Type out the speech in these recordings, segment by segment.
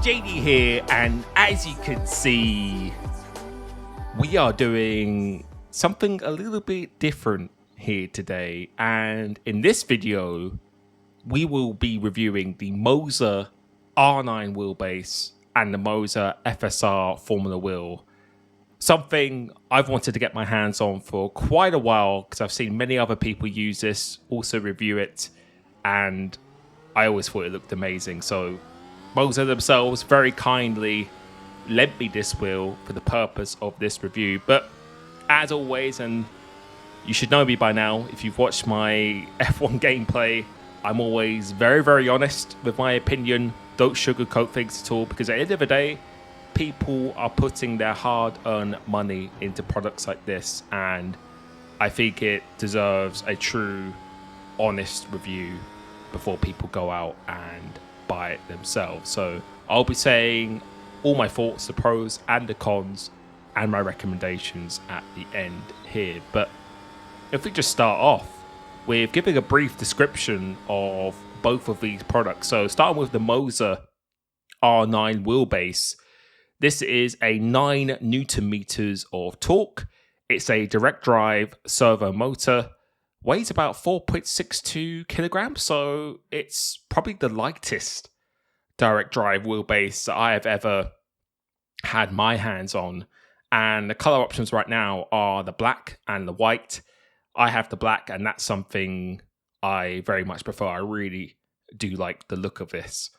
JD here, and as you can see, we are doing something a little bit different here today. And in this video, we will be reviewing the Moza R9 wheelbase and the Moza FSR Formula wheel. Something I've wanted to get my hands on for quite a while because I've seen many other people use this, also review it, and I always thought it looked amazing. So Moza themselves very kindly lent me this wheel for the purpose of this review. But as always, and you should know me by now if you've watched my F1 gameplay, I'm always very, very honest with my opinion. Don't sugarcoat things at all, because at the end of the day, people are putting their hard-earned money into products like this, and I think it deserves a true, honest review before people go out and buy it themselves. So I'll be saying all my thoughts, the pros and the cons, and my recommendations at the end here. But if we just start off with giving a brief description of both of these products. So starting with the Moza R9 wheelbase, this is a 9 Newton meters of torque. It's a direct drive servo motor, weighs about 4.62 kilograms, so it's probably the lightest direct drive wheelbase that I have ever had my hands on. And the color options right now are the black and the white. I have the black, and that's something I very much prefer. I really do like the look of this.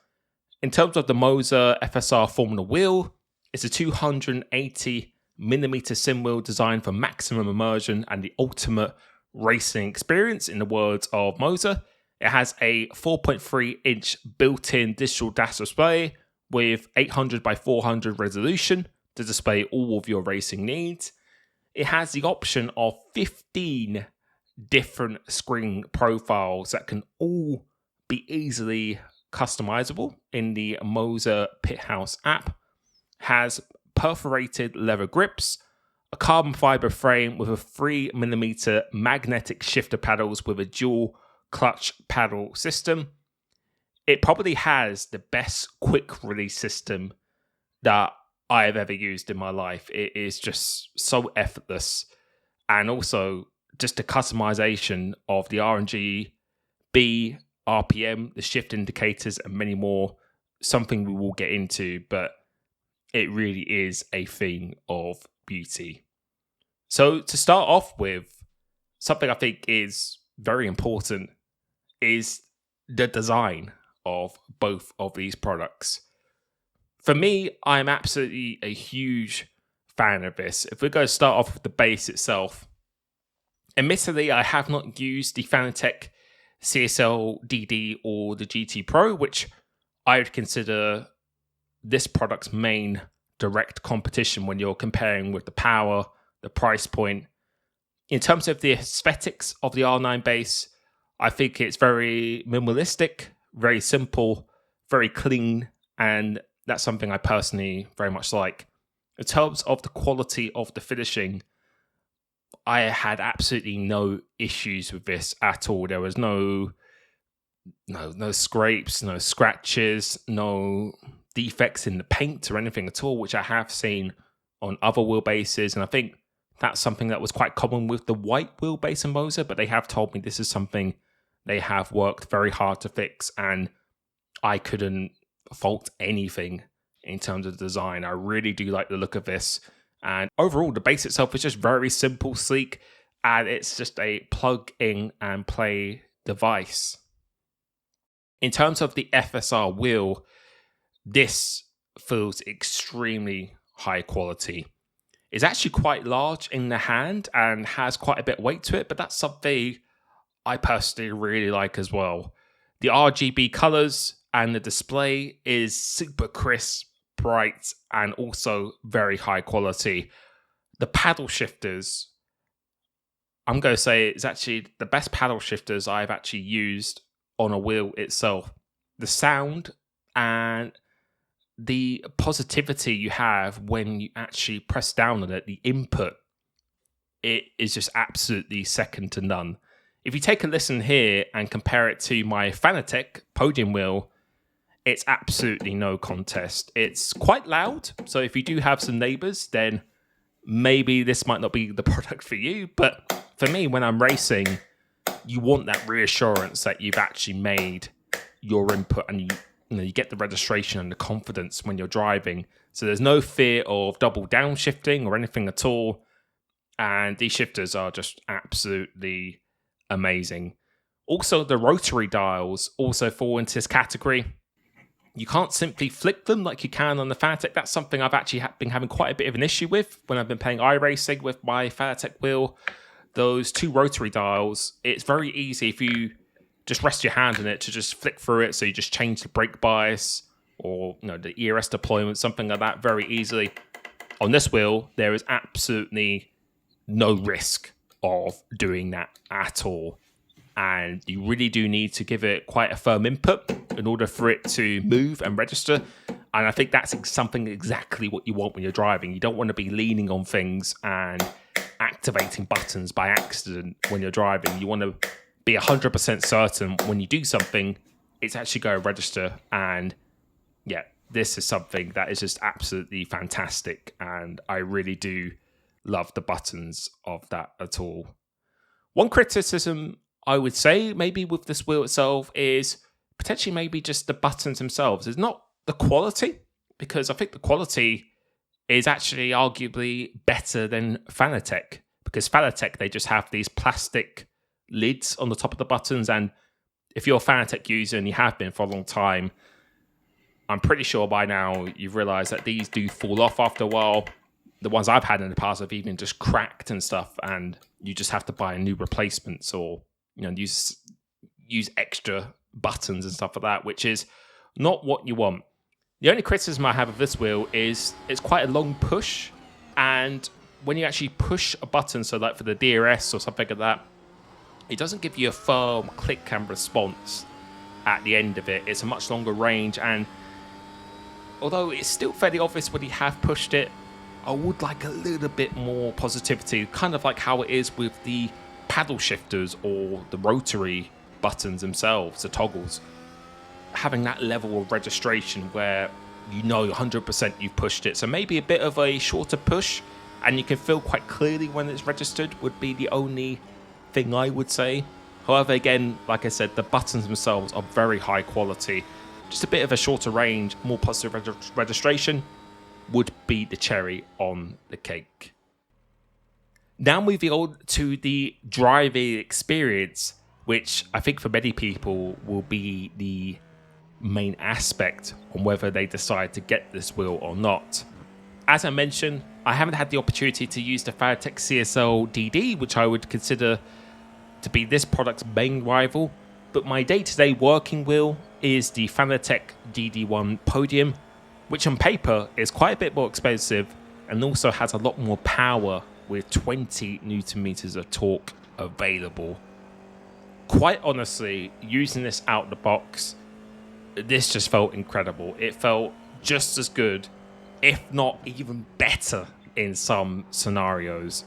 In terms of the Moza FSR Formula wheel, it's a 280mm sim wheel designed for maximum immersion and the ultimate racing experience, in the words of Moza. It has a 4.3-inch built-in digital dash display with 800 by 400 resolution to display all of your racing needs. It has the option of 15 different screen profiles that can all be easily customizable in the Moza Pithouse app. Has perforated leather grips, a carbon fiber frame with a 3mm magnetic shifter paddles with a dual clutch paddle system. It probably has the best quick release system that I have ever used in my life. It is just so effortless. And also just the customization of the RNG, B, RPM, the shift indicators, and many more. Something we will get into, but it really is a thing of beauty. So to start off with, something I think is very important is the design of both of these products. For me, I'm absolutely a huge fan of this. If we're going to start off with the base itself, admittedly, I have not used the Fanatec CSL DD or the GT Pro, which I would consider this product's main direct competition when you're comparing with the power, the price point. In terms of the aesthetics of the R9 base, I think it's very minimalistic, very simple, very clean, and that's something I personally very much like. In terms of the quality of the finishing, I had absolutely no issues with this at all. There was no scrapes, no scratches, no defects in the paint or anything at all, which I have seen on other wheelbases. And I think that's something that was quite common with the white wheelbase in Moza, but they have told me this is something they have worked very hard to fix, and I couldn't fault anything in terms of design. I really do like the look of this. And overall, the base itself is just very simple, sleek, and it's just a plug-in and play device. In terms of the FSR wheel, this feels extremely high quality. It's actually quite large in the hand and has quite a bit of weight to it, but that's something I personally really like as well. The RGB colors and the display is super crisp, bright, and also very high quality. The paddle shifters, I'm going to say it's actually the best paddle shifters I've actually used on a wheel itself. The sound and the positivity you have when you actually press down on it, the input, it is just absolutely second to none. If you take a listen here and compare it to my Fanatec podium wheel, it's absolutely no contest. It's quite loud, so if you do have some neighbors, then maybe this might not be the product for you. But for me, when I'm racing, you want that reassurance that you've actually made your input, and you get the registration and the confidence when you're driving. So there's no fear of double downshifting or anything at all. And these shifters are just absolutely amazing. Also, the rotary dials also fall into this category. You can't simply flick them like you can on the Fanatec. That's something I've actually been having quite a bit of an issue with when I've been playing iRacing with my Fanatec wheel. Those two rotary dials, it's very easy if you just rest your hand on it to just flick through it. So you just change the brake bias or the ERS deployment, something like that very easily. On this wheel, there is absolutely no risk of doing that at all. And you really do need to give it quite a firm input in order for it to move and register. And I think that's something exactly what you want when you're driving. You don't want to be leaning on things and activating buttons by accident when you're driving. You want to be 100% certain when you do something, it's actually going to register. And yeah, this is something that is just absolutely fantastic. And I really do love the buttons of that at all. One criticism I would say maybe with this wheel itself is potentially maybe just the buttons themselves. It's not the quality, because I think the quality is actually arguably better than Fanatec, because Fanatec, they just have these plastic lids on the top of the buttons. And if you're a Fanatec user and you have been for a long time, I'm pretty sure by now you've realized that these do fall off after a while. The ones I've had in the past have even just cracked and stuff, and you just have to buy new replacements or use extra buttons and stuff like that, which is not what you want. The only criticism I have of this wheel is it's quite a long push, and when you actually push a button, so like for the DRS or something like that, it doesn't give you a firm click and response at the end of it. It's a much longer range, and although it's still fairly obvious when you have pushed it, I would like a little bit more positivity, kind of like how it is with the paddle shifters or the rotary buttons themselves, the toggles. Having that level of registration where 100% you've pushed it. So maybe a bit of a shorter push and you can feel quite clearly when it's registered would be the only thing I would say. However, again, like I said, the buttons themselves are very high quality. Just a bit of a shorter range, more positive registration would be the cherry on the cake. Now moving on to the driving experience, which I think for many people will be the main aspect on whether they decide to get this wheel or not. As I mentioned, I haven't had the opportunity to use the Fanatec CSL DD, which I would consider to be this product's main rival, but my day-to-day working wheel is the Fanatec DD1 Podium, which on paper is quite a bit more expensive and also has a lot more power with 20 Newton meters of torque available. Quite honestly, using this out the box, this just felt incredible. It felt just as good, if not even better in some scenarios.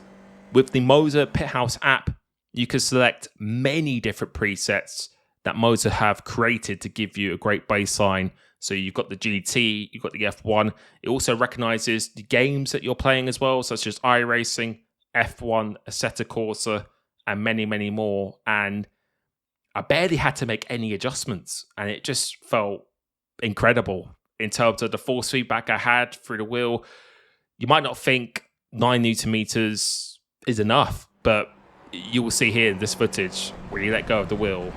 With the Moza Pithouse app, you can select many different presets that Moza have created to give you a great baseline. So you've got the GT, you've got the F1. It also recognizes the games that you're playing as well, such as iRacing, F1, Assetto Corsa, and many, many more. And I barely had to make any adjustments, and it just felt incredible in terms of the force feedback I had through the wheel. You might not think 9 Newton meters is enough, but you will see here in this footage, when you let go of the wheel,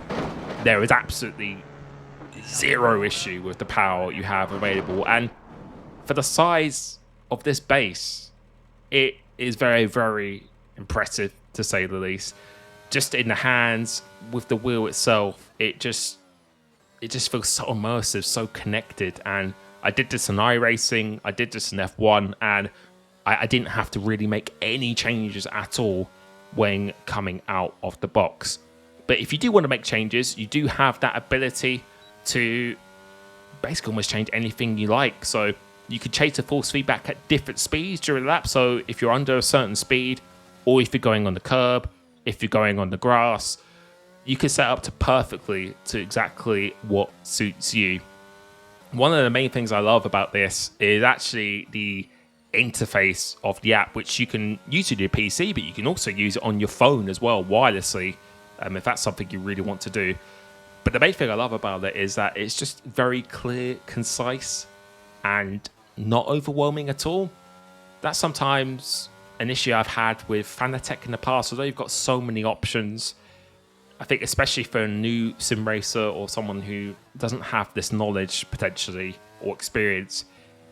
there is absolutely zero issue with the power you have available. And for the size of this base, it is very, very impressive, to say the least. Just in the hands with the wheel itself, it just feels so immersive, so connected. And I did this in iRacing, I did this in F1, and I didn't have to really make any changes at all when coming out of the box. But if you do want to make changes, you do have that ability to basically almost change anything you like. So you could change the force feedback at different speeds during the lap. So if you're under a certain speed, or if you're going on the curb, if you're going on the grass, you can set up to perfectly to exactly what suits you. One of the main things I love about this is actually the interface of the app, which you can use on your PC, but you can also use it on your phone as well, wirelessly, if that's something you really want to do. But the main thing I love about it is that it's just very clear, concise, and not overwhelming at all. That's sometimes an issue I've had with Fanatec in the past, although you've got so many options. I think especially for a new sim racer or someone who doesn't have this knowledge potentially or experience,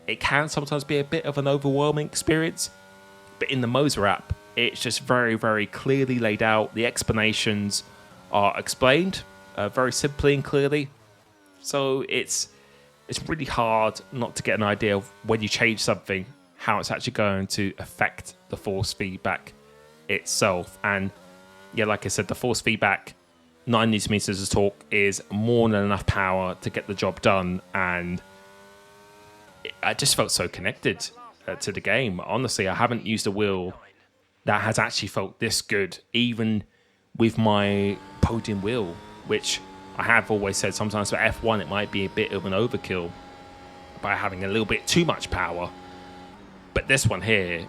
it can sometimes be a bit of an overwhelming experience. But in the Moza app, it's just very, very clearly laid out. The explanations are explained very simply and clearly. So it's really hard not to get an idea of when you change something, how it's actually going to affect the force feedback itself. And yeah, like I said, the force feedback 9 Newton meters of torque is more than enough power to get the job done, and I just felt so connected to the game. Honestly, I haven't used a wheel that has actually felt this good, even with my podium wheel, which I have always said sometimes for F1 it might be a bit of an overkill by having a little bit too much power. But this one here,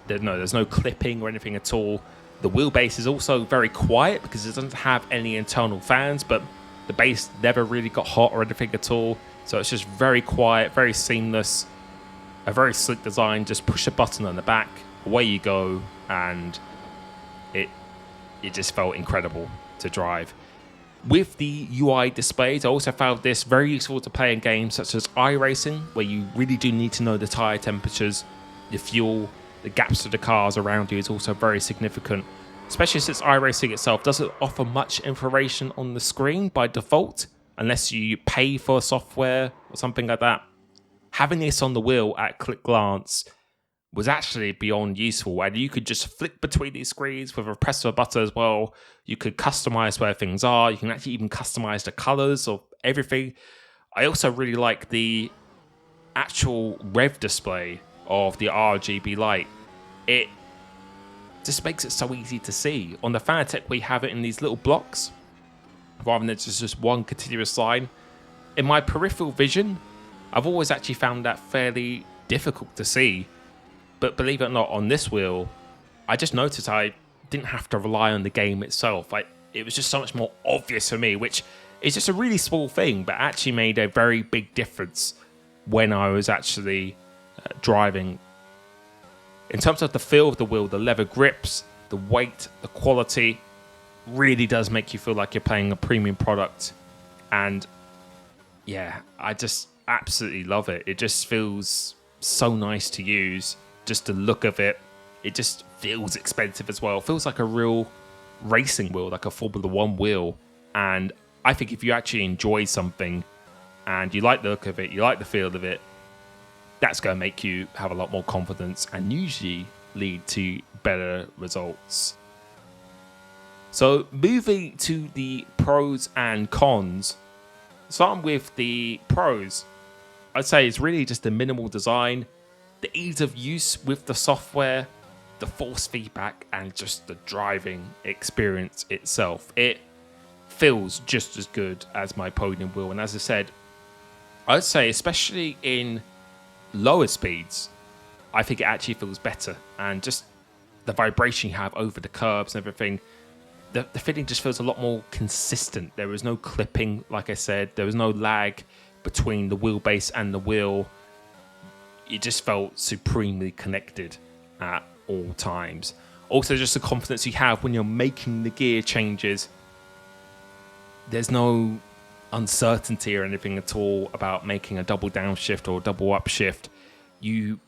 there's no clipping or anything at all. The wheelbase is also very quiet because it doesn't have any internal fans, but the base never really got hot or anything at all. So it's just very quiet, very seamless, a very slick design. Just push a button on the back, away you go, and it just felt incredible to drive. With the UI displays, I also found this very useful to play in games such as iRacing, where you really do need to know the tyre temperatures, the fuel, the gaps to the cars around you is also very significant, especially since iRacing itself doesn't offer much information on the screen by default, unless you pay for software or something like that. Having this on the wheel at quick glance was actually beyond useful, and you could just flick between these screens with a press of a button as well. You could customize where things are. You can actually even customize the colors of everything. I also really like the actual rev display of the RGB light. It just makes it so easy to see. On the Fanatec, we have it in these little blocks rather than just one continuous line. In my peripheral vision, I've always actually found that fairly difficult to see. But believe it or not, on this wheel, I just noticed I didn't have to rely on the game itself. It was just so much more obvious for me, which is just a really small thing, but actually made a very big difference when I was actually driving. In terms of the feel of the wheel, the leather grips, the weight, the quality, really does make you feel like you're playing a premium product. And yeah, I just absolutely love it. It just feels so nice to use. Just the look of it, it just feels expensive as well. It feels like a real racing wheel, like a Formula 1 wheel. And I think if you actually enjoy something and you like the look of it, you like the feel of it, that's going to make you have a lot more confidence and usually lead to better results. So moving to the pros and cons, starting with the pros, I'd say it's really just the minimal design, the ease of use with the software, the force feedback, and just the driving experience itself. It feels just as good as my podium wheel. And as I said, I'd say especially in lower speeds, I think it actually feels better. And just the vibration you have over the curbs and everything, the feeling just feels a lot more consistent. There was no clipping, like I said. There was no lag between the wheelbase and the wheel. It just felt supremely connected at all times. Also, just the confidence you have when you're making the gear changes. There's no uncertainty or anything at all about making a double downshift or a double upshift. You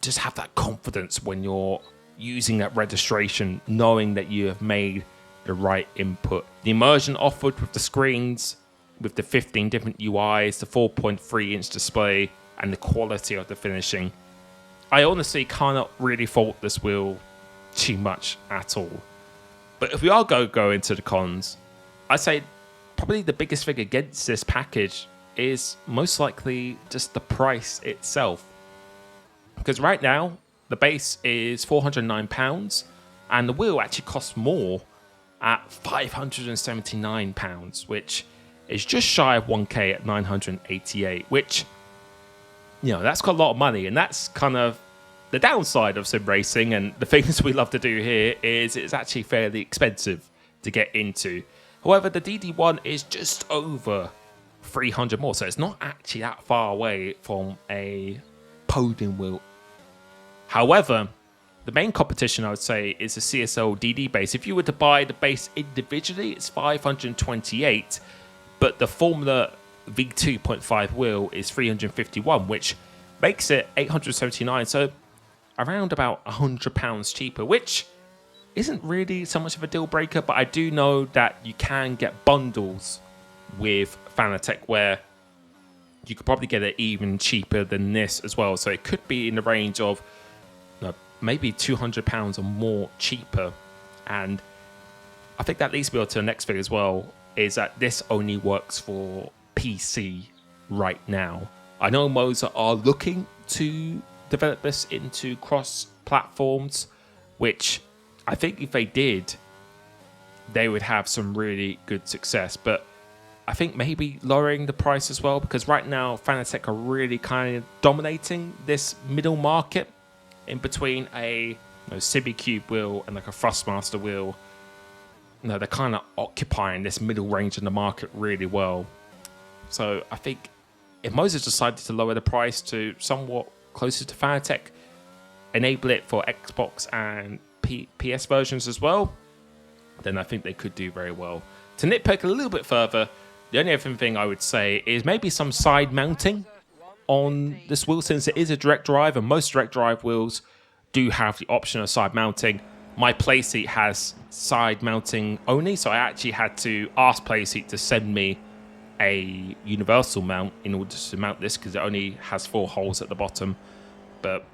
just have that confidence when you're using that registration, knowing that you have made the right input. The immersion offered with the screens, with the 15 different UIs, the 4.3-inch display, and the quality of the finishing. I honestly cannot really fault this wheel too much at all. But if we are going to go into the cons, I'd say probably the biggest thing against this package is most likely just the price itself. Because right now, the base is £409, and the wheel actually costs more at £579, which is just shy of 1K at 988, which, that's got a lot of money, and that's kind of the downside of sim racing. And the things we love to do here is it's actually fairly expensive to get into. However, the DD1 is just over 300 more, so it's not actually that far away from a podium wheel. However, the main competition, I would say, is the CSL DD base. If you were to buy the base individually, it's 528, but the Formula V2.5 wheel is 351, which makes it 879, so around about £100 cheaper, which isn't really so much of a deal breaker. But I do know that you can get bundles with Fanatec where you could probably get it even cheaper than this as well, so it could be in the range of maybe £200 or more cheaper. And I think that leads me on to the next thing as well, is that this only works for PC right now. I know Moza are looking to develop this into cross platforms, which I think if they did, they would have some really good success. But I think maybe lowering the price as well, because right now Fanatec are really kind of dominating this middle market in between a Cube wheel and like a Thrustmaster wheel. They're kind of occupying this middle range in the market really well. So I think if Moza decided to lower the price to somewhat closer to Fanatec, enable it for Xbox and PS versions as well, then I think they could do very well. To nitpick a little bit further, the only other thing I would say is maybe some side mounting on this wheel, since it is a direct drive, and most direct drive wheels do have the option of side mounting. My playseat has side mounting only, so I actually had to ask playseat to send me a universal mount in order to mount this, because it only has 4 holes at the bottom. But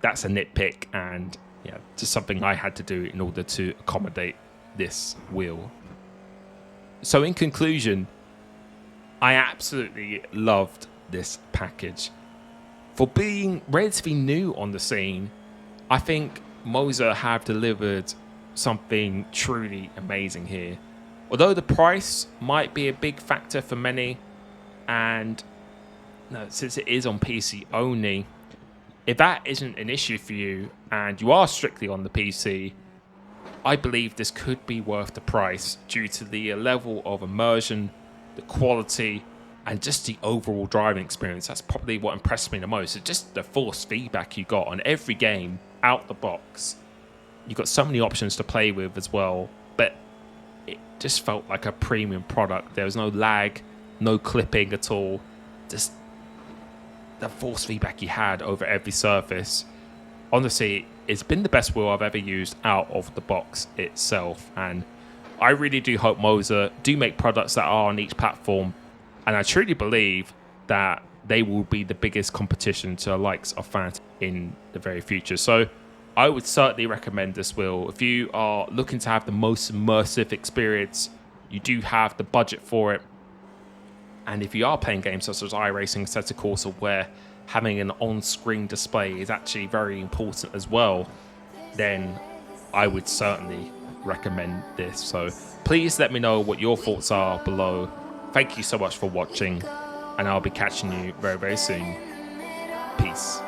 that's a nitpick, and just something I had to do in order to accommodate this wheel. So in conclusion, I absolutely loved this package. For being relatively new on the scene, I think Moza have delivered something truly amazing here. Although the price might be a big factor for many, and since it is on PC only, if that isn't an issue for you and you are strictly on the PC, I believe this could be worth the price due to the level of immersion, the quality, and just the overall driving experience. That's probably what impressed me the most. It's just the force feedback you got on every game out the box. You got so many options to play with as well, but it just felt like a premium product. There was no lag, no clipping at all. Just the force feedback you had over every surface. Honestly, it's been the best wheel I've ever used out of the box itself, and I really do hope Moza do make products that are on each platform. And I truly believe that they will be the biggest competition to the likes of Fanatec in the very future. So I would certainly recommend this wheel. If you are looking to have the most immersive experience, you do have the budget for it. And if you are playing games such as iRacing, Assetto Corsa, where having an on-screen display is actually very important as well, then I would certainly recommend this. So please let me know what your thoughts are below. Thank you so much for watching, and I'll be catching you very, very soon. Peace.